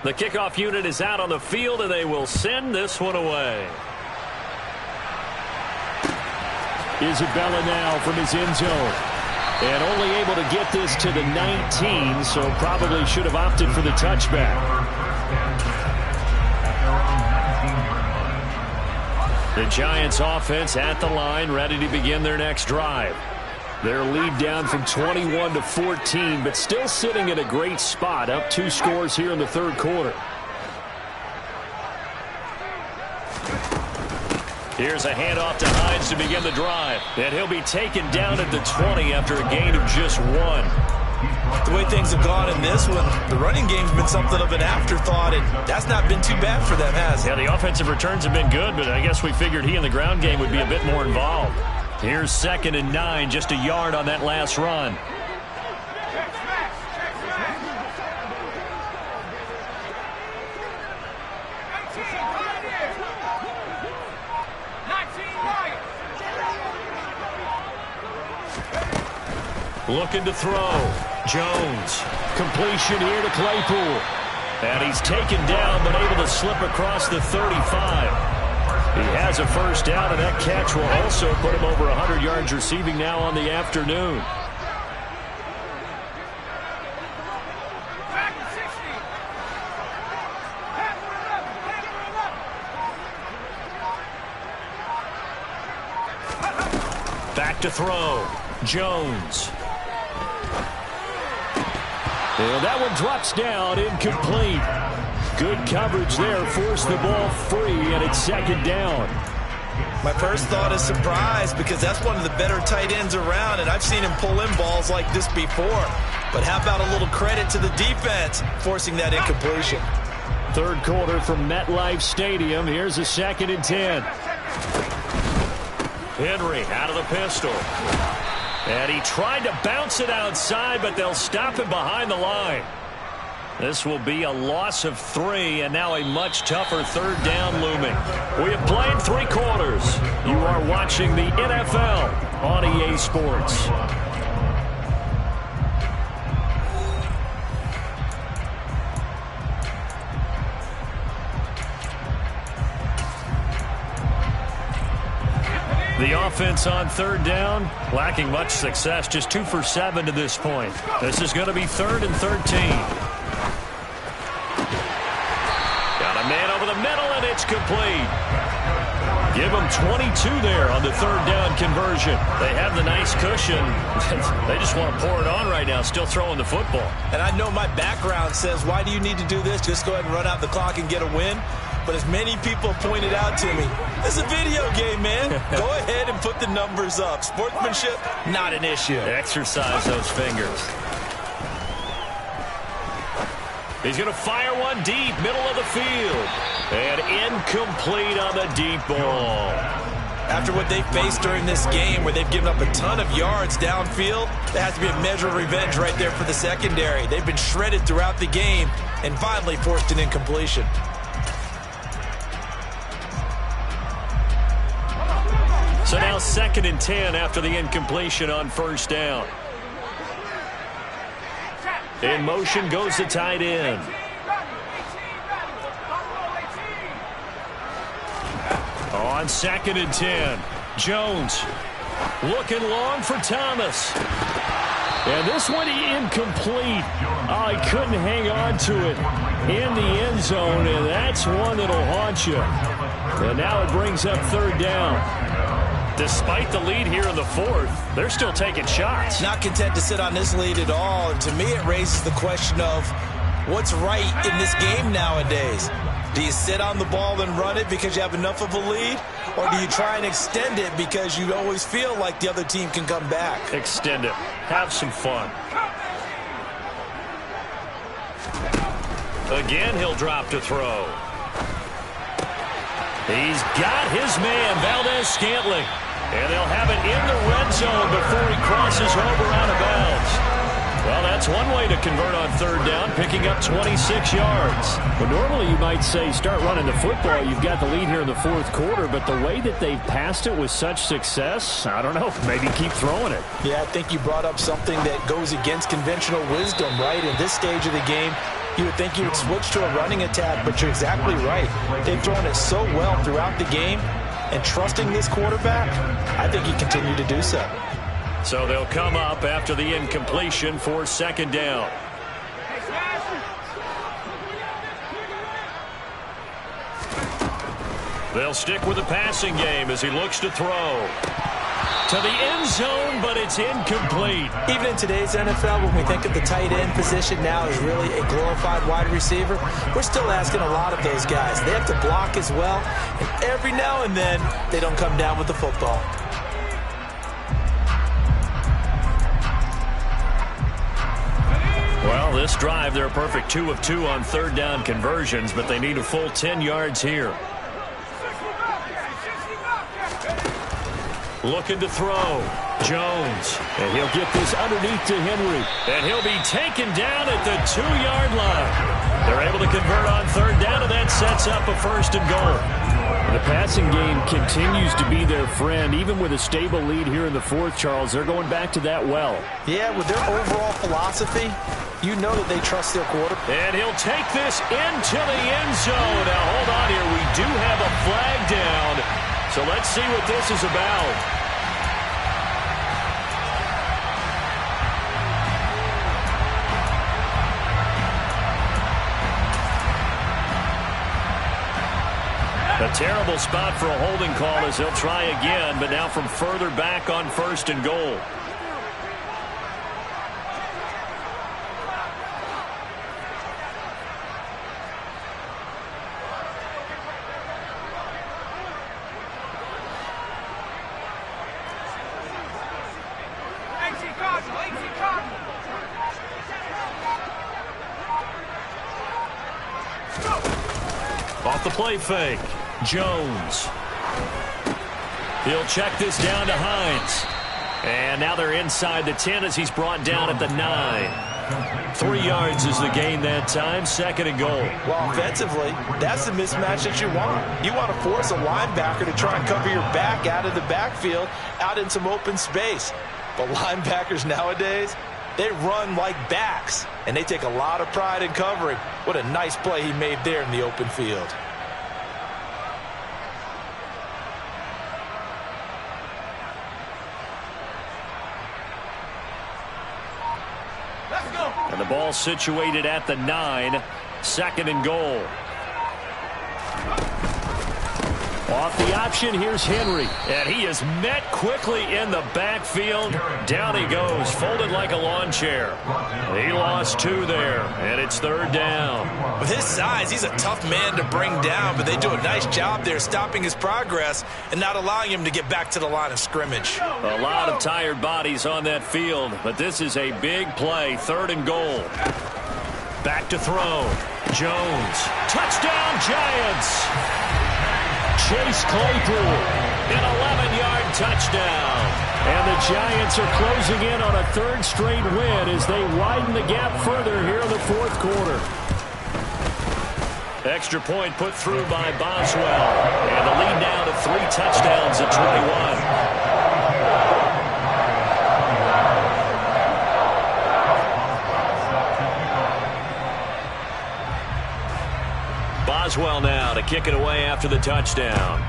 The kickoff unit is out on the field, and they will send this one away. Isabella now from his end zone. And only able to get this to the 19, so probably should have opted for the touchback. The Giants offense at the line, ready to begin their next drive. Their lead down from 21 to 14, but still sitting in a great spot, up 2 scores here in the third quarter. Here's a handoff to Hines to begin the drive, and he'll be taken down at the 20 after a gain of just 1. The way things have gone in this one, the running game's been something of an afterthought, and that's not been too bad for them, has it? Yeah, the offensive returns have been good, but I guess we figured he in the ground game would be a bit more involved. Here's 2nd and 9, just a yard on that last run. Looking to throw. Jones. Completion here to Claypool. And he's taken down, but able to slip across the 35. He has a first down, and that catch will also put him over 100 yards receiving now on the afternoon. Back to throw. Jones. And that one drops down, incomplete. Good coverage there, forced the ball free, and it's 2nd down. My first thought is surprise, because that's one of the better tight ends around, and I've seen him pull in balls like this before. But how about a little credit to the defense forcing that incompletion? Third quarter from MetLife Stadium. Here's a 2nd and 10. Henry out of the pistol. And he tried to bounce it outside, but they'll stop him behind the line. This will be a loss of 3, and now a much tougher 3rd down looming. We have played 3 quarters. You are watching the NFL on EA Sports. The offense on 3rd down, lacking much success, just 2 for 7 to this point. This is going to be 3rd and 13. Got a man over the middle, and it's complete. Give them 22 there on the 3rd down conversion. They have the nice cushion. They just want to pour it on right now, still throwing the football. And I know my background says, why do you need to do this? Just go ahead and run out the clock and get a win. But as many people pointed out to me, it's a video game, man. Go ahead and put the numbers up. Sportsmanship, not an issue. Exercise those fingers. He's going to fire one deep, middle of the field. And incomplete on the deep ball. After what they faced during this game, where they've given up a ton of yards downfield, there has to be a measure of revenge right there for the secondary. They've been shredded throughout the game and finally forced an incompletion. So now 2nd and 10 after the incompletion on 1st down. In motion goes the tight end. On 2nd and 10, Jones looking long for Thomas. And this one incomplete. Oh, he couldn't hang on to it in the end zone, and that's one that'll haunt you. And now it brings up 3rd down. Despite the lead here in the 4th, they're still taking shots. Not content to sit on this lead at all. And to me, it raises the question of what's right in this game nowadays. Do you sit on the ball and run it because you have enough of a lead? Or do you try and extend it because you always feel like the other team can come back? Extend it. Have some fun. Again, he'll drop to throw. He's got his man, Valdez-Scantling. And they'll have it in the red zone before he crosses over out of bounds. Well, that's one way to convert on third down, picking up 26 yards. Well, normally you might say start running the football. You've got the lead here in the fourth quarter, but the way that they've passed it with such success, I don't know, maybe keep throwing it. Yeah, I think you brought up something that goes against conventional wisdom, right? In this stage of the game, you would think you would switch to a running attack, but you're exactly right. They've thrown it so well throughout the game, and trusting this quarterback, I think you continue to do so. So they'll come up after the incompletion for second down. They'll stick with the passing game as he looks to throw. To the end zone, but it's incomplete. Even in today's NFL, when we think of the tight end position now as really a glorified wide receiver, we're still asking a lot of those guys. They have to block as well, and every now and then, they don't come down with the football. Well, this drive, they're a perfect 2 of 2 on third down conversions, but they need a full 10 yards here. Looking to throw. Jones. And he'll get this underneath to Henry. And he'll be taken down at the 2-yard line. They're able to convert on third down, and that sets up a first and goal. The passing game continues to be their friend. Even with a stable lead here in the fourth, Charles, they're going back to that well. Yeah, with their overall philosophy, you know that they trust their quarterback. And he'll take this into the end zone. Now, hold on here. We do have a flag down. So let's see what this is about. A terrible spot for a holding call as he'll try again, but now from further back on first and goal. Off the play fake. Jones. He'll check this down to Hines. And now they're inside the 10 as he's brought down at the 9. 3 yards is the gain that time. Second and goal. Well, offensively, that's the mismatch that you want. You want to force a linebacker to try and cover your back out of the backfield, out in some open space. But linebackers nowadays, they run like backs, and they take a lot of pride in covering. What a nice play he made there in the open field. And the ball situated at the 9. Second and goal. Off the option, here's Henry. And he is met quickly in the backfield. Down he goes, folded like a lawn chair. He lost 2 there, and it's third down. With his size, he's a tough man to bring down, but they do a nice job there stopping his progress and not allowing him to get back to the line of scrimmage. A lot of tired bodies on that field, but this is a big play. Third and goal. Back to throw. Jones. Touchdown, Giants! Chase Claypool, an 11-yard touchdown. And the Giants are closing in on a third straight win as they widen the gap further here in the fourth quarter. Extra point put through by Boswell. And the lead now to 3 touchdowns at 21. Boswell now to kick it away after the touchdown.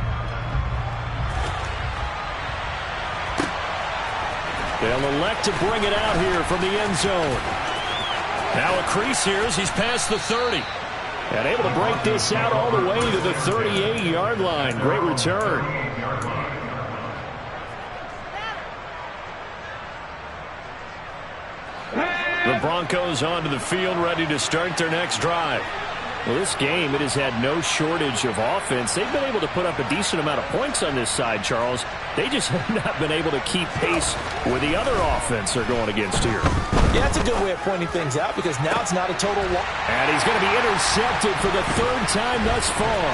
They'll elect to bring it out here from the end zone. Now a crease here as he's past the 30. And able to break this out all the way to the 38-yard line. Great return. The Broncos onto the field ready to start their next drive. Well, this game, it has had no shortage of offense. They've been able to put up a decent amount of points on this side, Charles. They just have not been able to keep pace with the other offense they're going against here. Yeah, that's a good way of pointing things out because now it's not a total loss. And he's going to be intercepted for the third time thus far.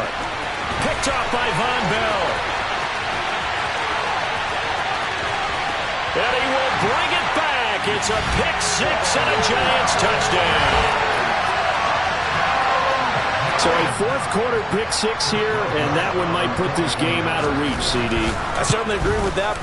Picked off by Von Bell. And he will bring it back. It's a pick six and a Giants touchdown. So a fourth quarter pick six here, and that one might put this game out of reach, CD. I certainly agree with that part.